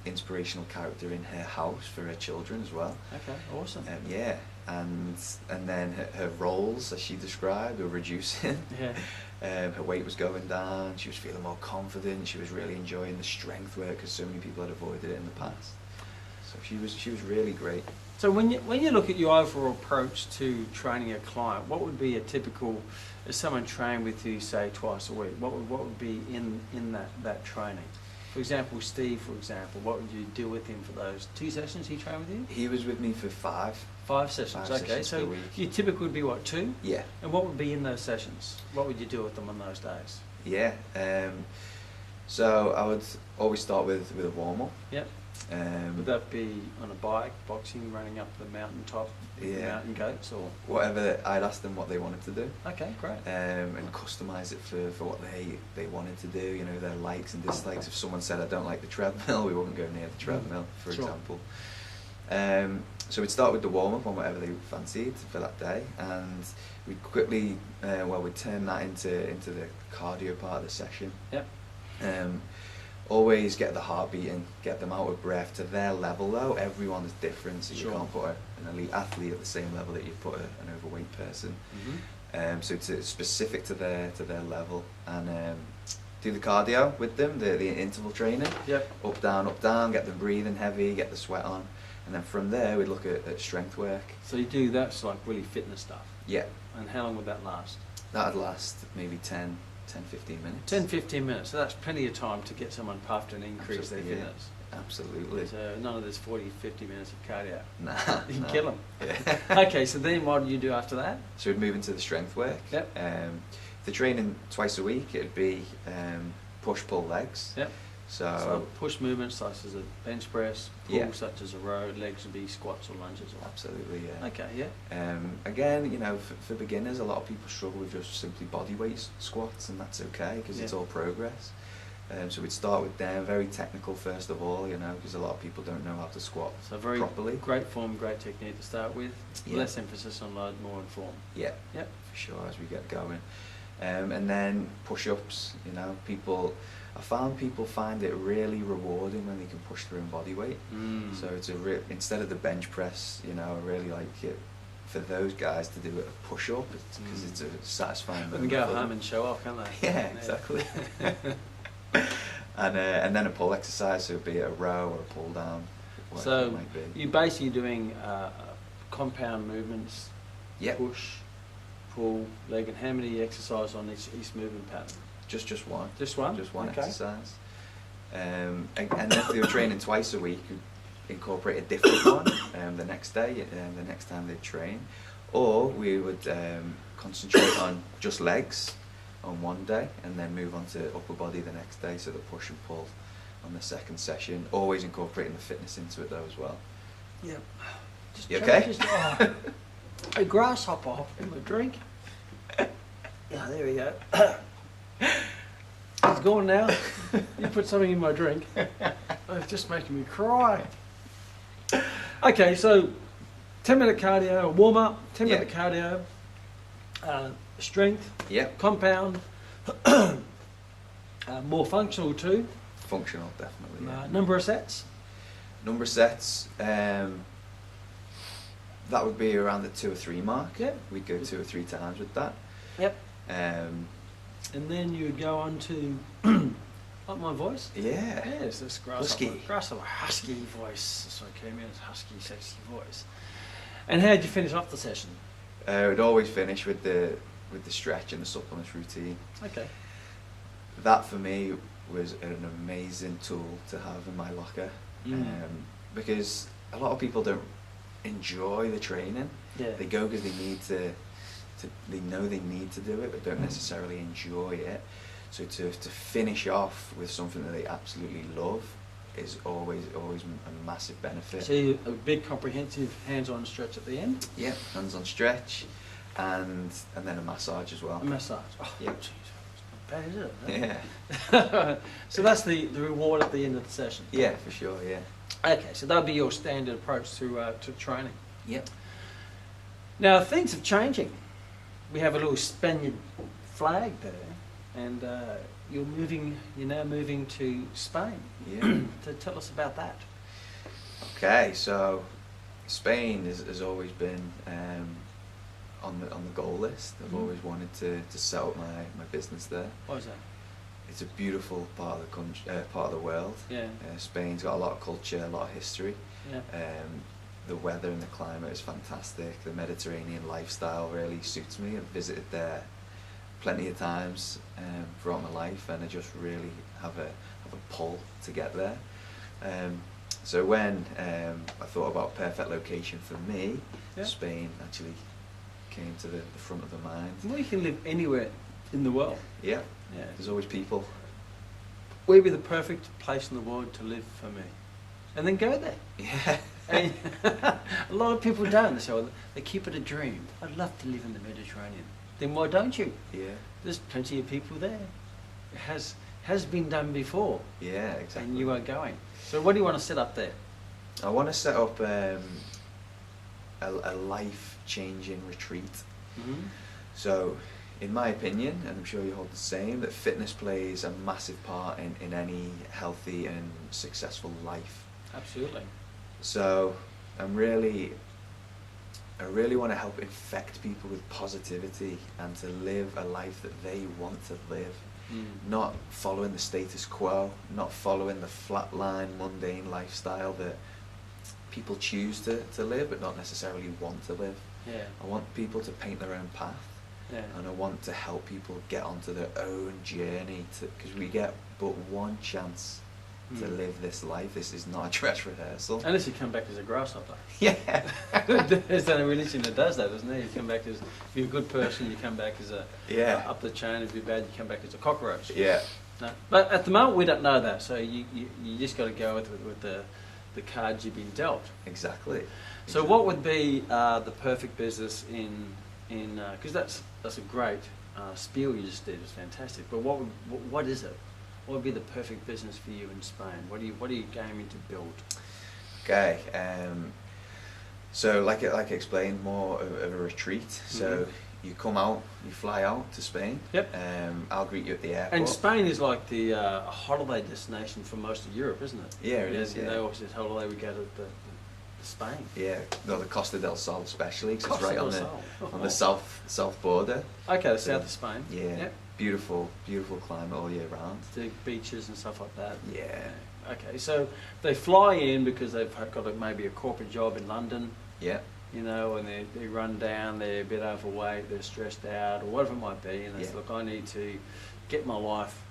inspirational character in her house for her children as well. Okay, awesome. Yeah, and then her roles, as she described, were reducing. Yeah. Her weight was going down, she was feeling more confident, she was really enjoying the strength work, because so many people had avoided it in the past. So she was really great. So when you look at your overall approach to training a client, what would be a typical, if someone trained with you, say, twice a week, what would be in that training? For example, Steve, what would you do with him for those 2 sessions he trained with you? He was with me for 5. 5 sessions, 5 okay. sessions per So week. your typical would be what, 2? Yeah. And what would be in those sessions? What would you do with them on those days? Yeah. So I would always start with a warm-up. Yep. Would that be on a bike, boxing, running up the mountaintop, with the mountain goats, or whatever? I'd ask them what they wanted to do. Okay, great. And customise it for what they wanted to do. Their likes and dislikes. If someone said I don't like the treadmill, we wouldn't go near the treadmill, for example. So we'd start with the warm up on whatever they fancied for that day, and we'd quickly we'd turn that into the cardio part of the session. Yep. always get the heart beating, get them out of breath to their level though. Everyone is different, so you Sure. can't put an elite athlete at the same level that you put an overweight person. So it's specific to their level, and do the cardio with them, the interval training. Yep. Up, down, get them breathing heavy, get the sweat on, and then from there we'd look at strength work. So you do that's like really fitness stuff. Yeah, And how long would that last? that'd last maybe 10, 15 minutes. 10, 15 minutes. So that's plenty of time to get someone puffed and increase their Absolutely, yeah. fitness. Absolutely. So none of this 40, 50 minutes of cardio. Nah, You can nah. kill them. Yeah. Okay, so then what do you do after that? So we'd move into the strength work. Yep. If they're training twice a week, it'd be push-pull legs. Yep. So So push movements such as a bench press, pull Yeah. such as a row, legs would be squats or lunges. Or absolutely, yeah. Okay, yeah. Again, you know, for beginners, a lot of people struggle with just simply body weight squats, and that's okay because it's Yeah. all progress. So we'd start with them, very technical first of all, you know, because a lot of people don't know how to squat So very properly. great form, great technique to start with. Yeah. Less emphasis on load, more on form. Yeah, Yep. for sure, as we get going. And then push-ups, you know, I found people find it really rewarding when they can push their own body weight. Mm. So it's instead of the bench press, you know, I really like it for those guys to do a push-up because it's a satisfying They can moment go for home them. and show off, can't they? Yeah, exactly. And then a pull exercise, so be it a row or a pull down, whatever So it might be. you're basically doing compound movements, Yeah, push, pull, leg, and how many exercises on each movement pattern? just one. Just one? Just one Okay. exercise. And if they were training twice a week, we'd incorporate a different one the next day, the next time they train. Or we would concentrate on just legs on one day and then move on to upper body the next day, so the push and pull on the second session, always incorporating the fitness into it though as well. Yeah. Just You try- okay? just- oh, a grasshopper hopped in my drink. Yeah, there we go. It's gone now. You put something in my drink. Oh, it's just making me cry. Okay, so 10-minute cardio, warm up, 10-minute cardio, strength, Yep, compound, more functional too. functional definitely. Yeah. Number of sets. Number of sets, that would be around the 2 or 3 mark. Yep. We'd go 2 or 3 times with that. Yep. Um, And then you would go on to, like my voice? yeah. Yes, this grasshopper. Husky. Grasshopper, husky voice. That's what I came in, it's husky, sexy voice. And how did you finish off the session? We'd always finish with the stretch and the supplements routine. Okay. That for me was an amazing tool to have in my locker, Mm. because a lot of people don't enjoy the training. Yeah. They go because they know they need to do it, but don't necessarily enjoy it. So to finish off with something that they absolutely love is always a massive benefit. So you, a big comprehensive hands-on stretch at the end? Yeah, hands on stretch, and then a massage as well. A massage. Oh, Yep. jeez, it's not bad, is it? Yeah, So that's the reward at the end of the session? yeah, for sure. Yeah. Okay, so that'll be your standard approach to training. Yep. Now things are changing. We have a little Spaniard flag there, and you're now moving to Spain. Yeah. So tell us about that. Okay, so Spain has always been on the goal list. I've Mhm. always wanted to set up my business there. What is that? It's a beautiful part of the country, part of the world. Yeah. Spain's got a lot of culture, a lot of history. Yeah. The weather and the climate is fantastic. The Mediterranean lifestyle really suits me. I've visited there plenty of times throughout my life, and I just really have a pull to get there. So when I thought about perfect location for me, Yeah. Spain actually came to the front of the mind. Well, you can live anywhere in the world. Yeah, Yeah. there's always people. Where would be the perfect place in the world to live for me? And then go there. Yeah. And a lot of people don't. So they keep it a dream. I'd love to live in the Mediterranean. Then why don't you? Yeah. There's plenty of people there. It has been done before, Yeah, exactly. and you are going. So what do you want to set up there? I want to set up a life-changing retreat. Mm-hmm. So, in my opinion, and I'm sure you hold the same, that fitness plays a massive part in any healthy and successful life. Absolutely. So I really want to help infect people with positivity and to live a life that they want to live. Not following the status quo, not following the flatline, mundane lifestyle that people choose to live but not necessarily want to live. Yeah. I want people to paint their own path. Yeah. And I want to help people get onto their own journey, because we get but one chance to live this life. This is not a dress rehearsal. Unless you come back as a grasshopper. Yeah. There's a religion that does that, isn't there? You come back as, if you're a good person, you come back as a up the chain. If you're bad, you come back as a cockroach. Yeah. No, but at the moment, we don't know that, so you just got to go with the cards you've been dealt. Exactly. So what would be the perfect business in because that's a great spiel you just did. It was fantastic. But what is it? What would be the perfect business for you in Spain? What are you aiming to build? Okay. So like I explained, more of a retreat. So you come out, you fly out to Spain. Yep. I'll greet you at the airport. And Spain is like the holiday destination for most of Europe, isn't it? Yeah, it is. You Yeah. know, obviously, this holiday we go to Spain. Yeah, no, the Costa del Sol especially, because it's Costa right del on Sol. the south border. Okay, the south of Spain. Yeah, Yep. beautiful climate all year round. The beaches and stuff like that. Yeah. Okay, so they fly in because they've got maybe a corporate job in London. Yeah. You know, and they run down, they're a bit overweight, they're stressed out, or whatever it might be, and they say, look, I need to get my life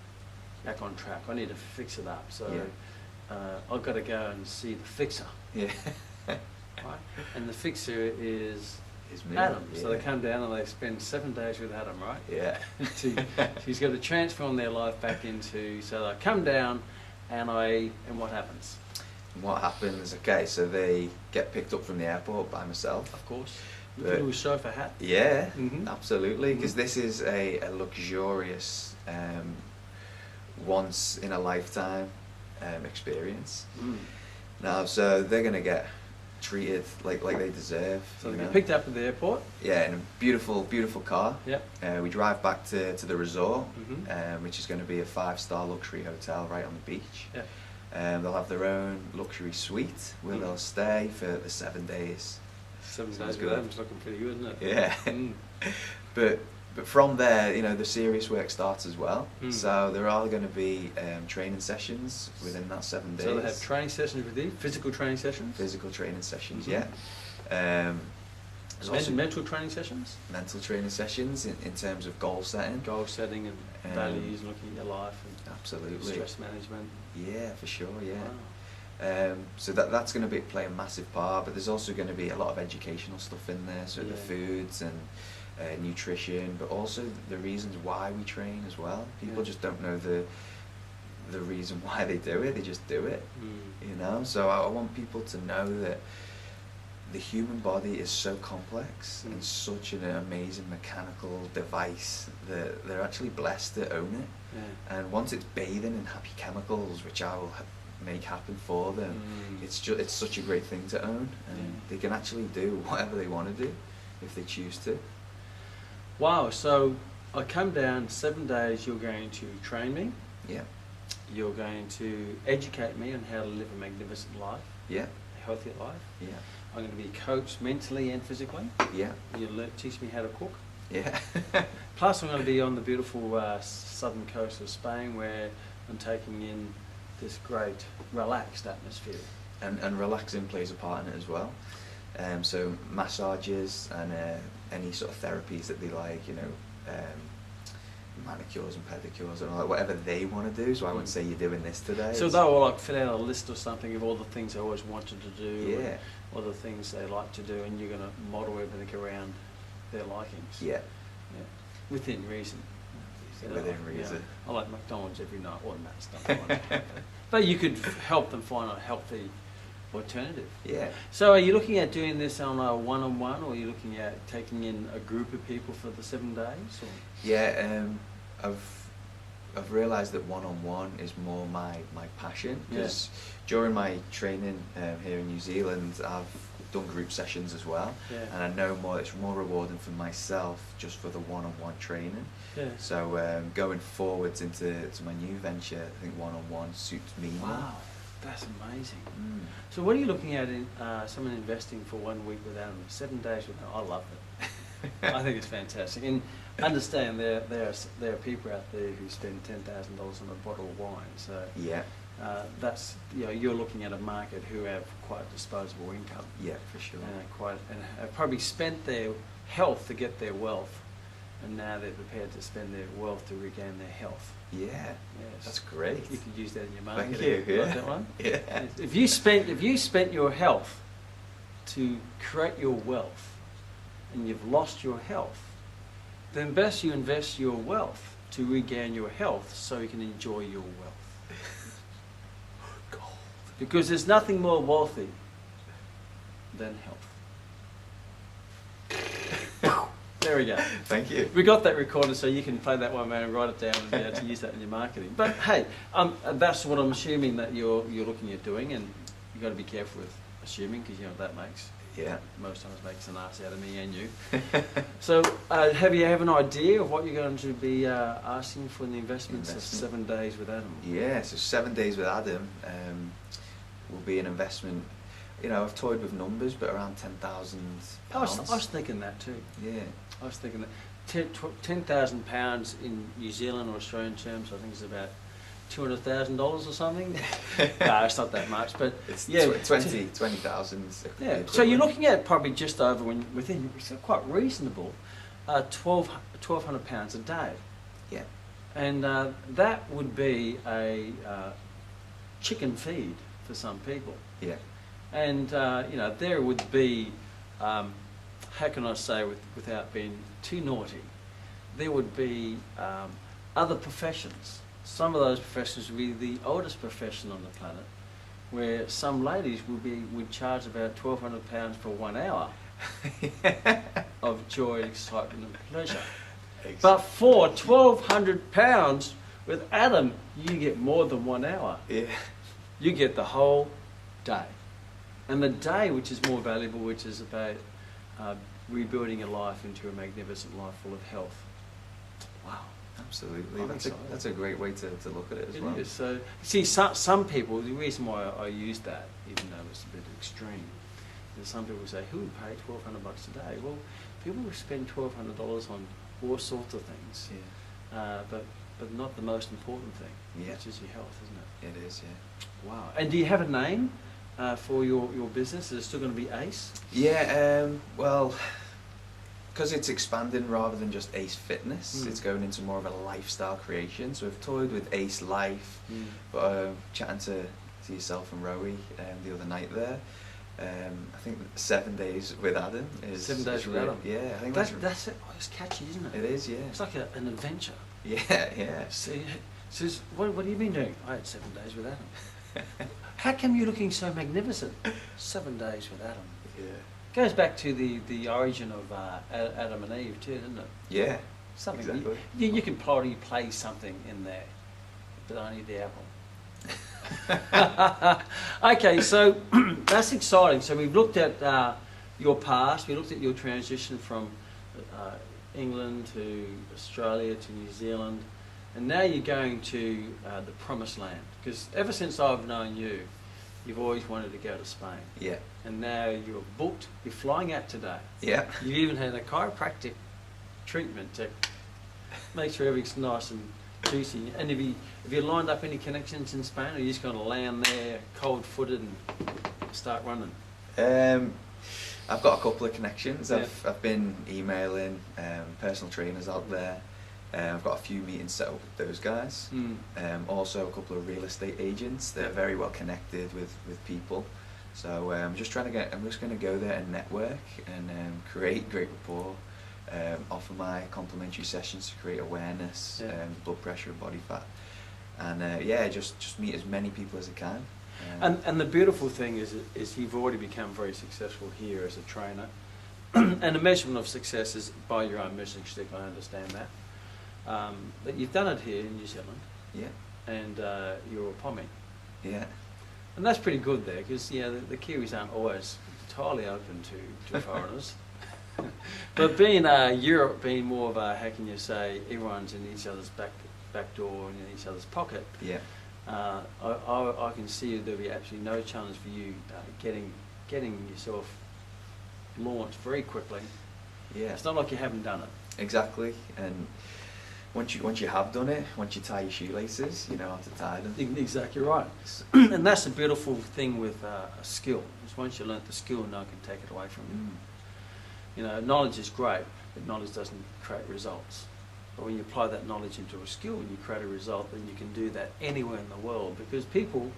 back on track. I need to fix it up. So I've got to go and see the fixer. Yeah. Right? And the fixer is Me, Adam. yeah. So they come down and they spend 7 days with Adam, right? Yeah. He's got to transform their life back into, so they come down and what happens? And what happens? Okay, so they get picked up from the airport by myself. Of course. You But- can do a sofa hat. Yeah, Mhm. absolutely. Because this is a luxurious, once in a lifetime experience. Now, so they're gonna get treated like they deserve. So you they know? get picked up at the airport. Yeah, in a beautiful car. Yep. We drive back to the resort, Mhm. which is going to be a 5-star luxury hotel right on the beach. Yeah. They'll have their own luxury suite where they'll stay for the 7 days. 7 Sounds days with good. Adam's looking pretty good, isn't it? Yeah. Mm. But from there, you know, the serious work starts as well. Mm. So there are going to be training sessions within that 7 days. So they have training sessions with you, physical training sessions? Physical training sessions, Mhm. yeah. There's also Mental training sessions? mental training sessions in terms of goal setting. Goal setting and values, looking at your life and Absolutely. stress management. Yeah, for sure, yeah. Wow. So that's going to play a massive part, but there's also going to be a lot of educational stuff in there, so the Yeah. foods and nutrition, but also the reasons why we train as well. People Yeah. just don't know the reason why they do it, they just do it, Mm. you know? So I want people to know that the human body is so complex and such an amazing mechanical device that they're actually blessed to own it. Yeah. And once it's bathing in happy chemicals, which I will make happen for them, Mm. it's such a great thing to own, and Yeah. they can actually do whatever they want to do if they choose to. Wow, so I come down 7 days, you're going to train me, Yeah, you're going to educate me on how to live a magnificent life, yeah, a healthy life. yeah, I'm going to be coached mentally and physically. yeah, You'll teach me how to cook. yeah. Plus, I'm going to be on the beautiful southern coast of Spain, where I'm taking in this great relaxed atmosphere. And relaxing plays a part in it as well. So massages and any sort of therapies that they like, you know, manicures and pedicures and all that, whatever they want to do. So I wouldn't say you're doing this today. So they'll like fill out a list or something of all the things they always wanted to do, Yeah. or the things they like to do, and you're going to model everything around their likings. Yeah. Yeah. Within reason. Within reason. I like McDonald's every night. Well, that's not the one. But you could help them find a healthy alternative. Yeah. So are you looking at doing this on a one-on-one, or are you looking at taking in a group of people for the 7 days? Or? Yeah, I've realised that one-on-one is more my passion, because during my training here in New Zealand, done group sessions as well, Yeah. and I know it's more rewarding for myself just for the one-on-one training. Yeah. So going forwards into my new venture, I think one-on-one suits me more. Wow, that's amazing. Mm. So what are you looking at in someone investing for 1 week with Adam? 7 days with Adam. I love it. I think it's fantastic. And understand there are people out there who spend $10,000 on a bottle of wine. So Yeah. that's, you're looking at a market who have quite disposable income. Yeah, for sure. And have probably spent their health to get their wealth, and now they're prepared to spend their wealth to regain their health. Yeah. Yes. That's great. You could use that in your Thank marketing. you. Like that one? Yeah. If you spent your health to create your wealth, and you've lost your health, then best you invest your wealth to regain your health so you can enjoy your wealth. Gold. Because there's nothing more wealthy than health. There we go. Thank you. We got that recorded, so you can play that one, man, and write it down and to use that in your marketing. But hey, that's what I'm assuming that you're looking at doing, and you've got to be careful with assuming, because that makes most times makes an ass out of me and you. So, have you an idea of what you're going to be asking for in the investments of 7 days with Adam? Yeah, so 7 days with Adam will be an investment. I've toyed with numbers, but around £10,000. I was thinking that too. Yeah. I was thinking that £10,000 in New Zealand or Australian terms, I think is about $200,000 or something. No, it's not that much, but It's yeah, 20,000. Yeah, so you're looking at probably just over, within, it's quite reasonable, £1,200 a day. Yeah. And that would be a chicken feed for some people. Yeah. And, there would be, how can I say without being too naughty, there would be other professions. Some of those professions would be the oldest profession on the planet, where some ladies would charge about £1,200 for 1 hour of joy, excitement and pleasure. Exactly. But for £1,200 with Adam, you get more than 1 hour. Yeah. You get the whole day. And the day which is more valuable, which is about rebuilding your life into a magnificent life full of health. Wow. Absolutely. I'm That's excited. a great way to look at it as well. It is. So, see, some people, the reason why I use that, even though it's a bit extreme, is some people say, who would pay $1,200 a day? Well, people will spend $1,200 on all sorts of things, but not the most important thing, which is your health, isn't it? It is, yeah. Wow. And do you have a name for your business? Is it still going to be Ace? Yeah, well, because it's expanding rather than just Ace Fitness, it's going into more of a lifestyle creation. So we've toyed with Ace Life, but chatting to yourself and Rowie the other night there, I think 7 days with Adam is 7 days with really, Adam. Yeah, I think That's it. Oh, it's catchy, isn't it? it is. Yeah, It's like an adventure. yeah. See, says, what have you been doing? I had 7 days with Adam. How come you're looking so magnificent? 7 days with Adam. Yeah. Goes back to the origin of Adam and Eve too, doesn't it? Yeah. Something Exactly. you can probably play something in there, but only the apple. Okay, so that's exciting. So we've looked at your past. We looked at your transition from England to Australia to New Zealand, and now you're going to the promised land. Because ever since I've known you, you've always wanted to go to Spain. Yeah. And now you're booked. You're flying out today. Yeah. You've even had a chiropractic treatment to make sure everything's nice and juicy. And have you lined up any connections in Spain, or are you just going to land there cold-footed and start running? I've got a couple of connections. Yeah. I've been emailing personal trainers out there. I've got a few meetings set up with those guys. Also a couple of real estate agents that are very well connected with people. So I'm just going to go there and network and create great rapport. Offer my complimentary sessions to create awareness, blood pressure and body fat, and just meet as many people as I can. And the beautiful thing is you've already become very successful here as a trainer, and the measurement of success is by your own measuring stick. I understand that. But you've done it here in New Zealand. Yeah. And you're a pommy. Yeah. And that's pretty good there, because the Kiwis aren't always entirely open to foreigners. But being Europe, being more of a, how can you say, everyone's in each other's back door and in each other's pocket. Yeah. I can see there'll be absolutely no challenge for you getting yourself launched very quickly. Yeah. It's not like you haven't done it. Exactly. And once you have done it, once you tie your shoelaces, you know how to tie them. Exactly right. And that's the beautiful thing with a skill. Is once you learn the skill, no one can take it away from you. You know, knowledge is great, but knowledge doesn't create results. But when you apply that knowledge into a skill and you create a result, then you can do that anywhere in the world, because people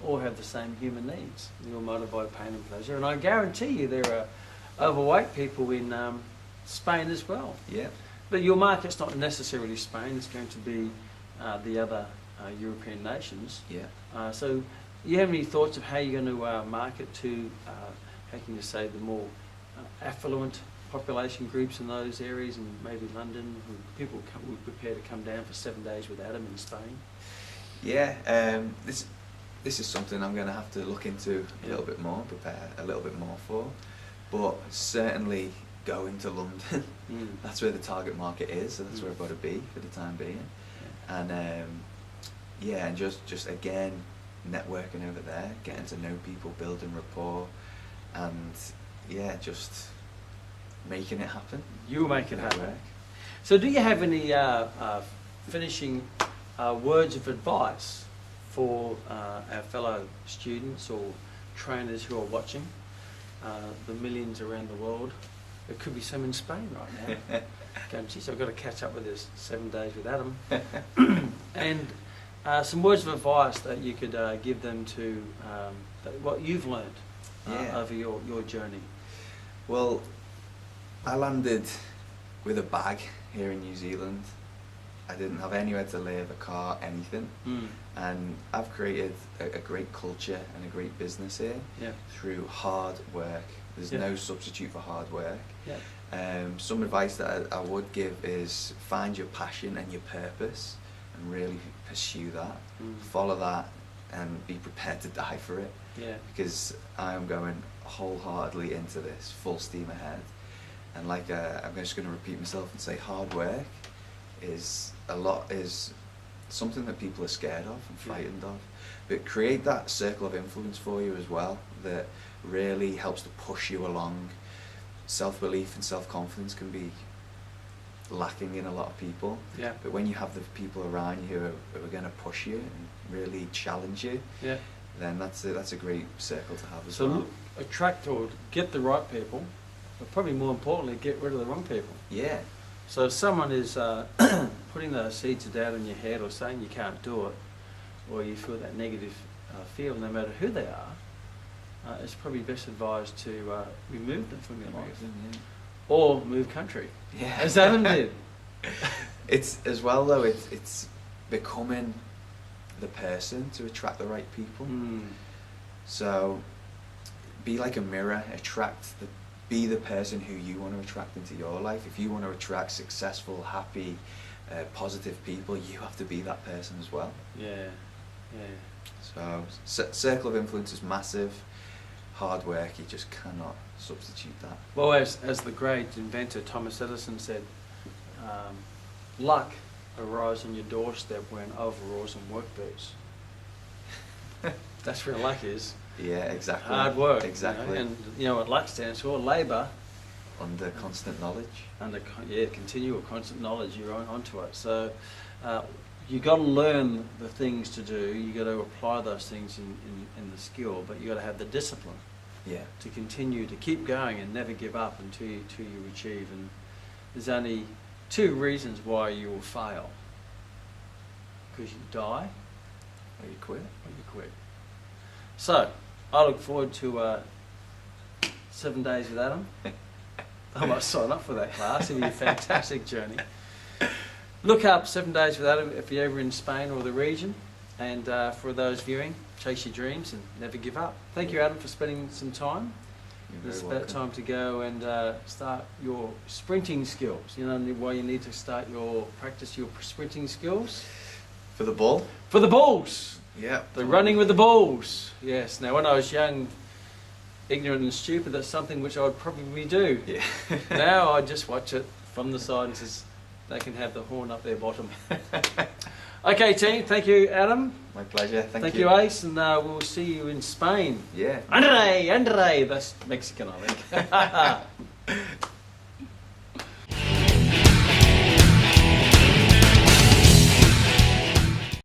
all have the same human needs. You're motivated by pain and pleasure. And I guarantee you there are overweight people in Spain as well. Yeah. But your market's not necessarily Spain, it's going to be the other European nations. Yeah. So you have any thoughts of how you're going to market to, how can you say, the more affluent population groups in those areas, and maybe London, who people would prepare to come down for 7 days with Adam in Spain? Yeah, this is something I'm going to have to look into a little bit more, prepare a little bit more for, but certainly going to London, that's where the target market is, so that's where I've got to be for the time being. Yeah. And yeah, and just again, networking over there, getting to know people, building rapport, and yeah, just making it happen. You make it happen. So do you have any finishing words of advice for our fellow students or trainers who are watching, the millions around the world? There could be some in Spain right now. Going, geez, I've got to catch up with this 7 days with Adam. And some words of advice that you could give them to what you've learned over your journey. Well, I landed with a bag here in New Zealand. I didn't have anywhere to live, a car, anything. And I've created a great culture and a great business here through hard work. There's no substitute for hard work. Some advice that I would give is find your passion and your purpose and really pursue that. Follow that and be prepared to die for it. Because I am going wholeheartedly into this, full steam ahead. And like I'm just going to repeat myself and say hard work is something that people are scared of and frightened of. But create that circle of influence for you as well that really helps to push you along. Self-belief and self-confidence can be lacking in a lot of people. But when you have the people around you who are going to push you and really challenge you, then that's a great circle to have as well. So attract or get the right people, but probably more importantly, get rid of the wrong people. So if someone is putting those seeds of doubt in your head or saying you can't do it, or you feel that negative feel, no matter who they are, it's probably best advised to remove them from your life. Or move country, as Adam did. It's as well though, it's becoming the person to attract the right people. So be like a mirror, be the person who you want to attract into your life. If you want to attract successful, happy, positive people, you have to be that person as well. So circle of influence is massive. Hard work, you just cannot substitute that. Well, as the great inventor Thomas Edison said, luck arrives on your doorstep wearing overalls and work boots. That's where luck is. Yeah, exactly. Hard work. Exactly. You know, and you know what luck stands for? Labour. Under constant knowledge. Continual constant knowledge. You're onto it. So you got to learn the things to do. You got to apply those things in the skill, but you got to have the discipline. To continue to keep going and never give up until you achieve. And there's only 2 reasons why you will fail: because you die, or you quit. So I look forward to 7 days with Adam. I might sign up for that class. It'll be a fantastic journey. Look up 7 days with Adam if you're ever in Spain or the region. And for those viewing, chase your dreams and never give up. Thank you, Adam, for spending some time. It's about time to go and start your sprinting skills. You know why you need to practice your sprinting skills? For the ball? For the balls! Yeah. The running with the balls. Yes. Now, when I was young, ignorant and stupid, that's something which I would probably do. Yeah. Now I just watch it from the side and says they can have the horn up their bottom. Okay, team. Thank you, Adam. My pleasure. Thank you, Ace, and we'll see you in Spain. Yeah. Andre, that's Mexican, I think.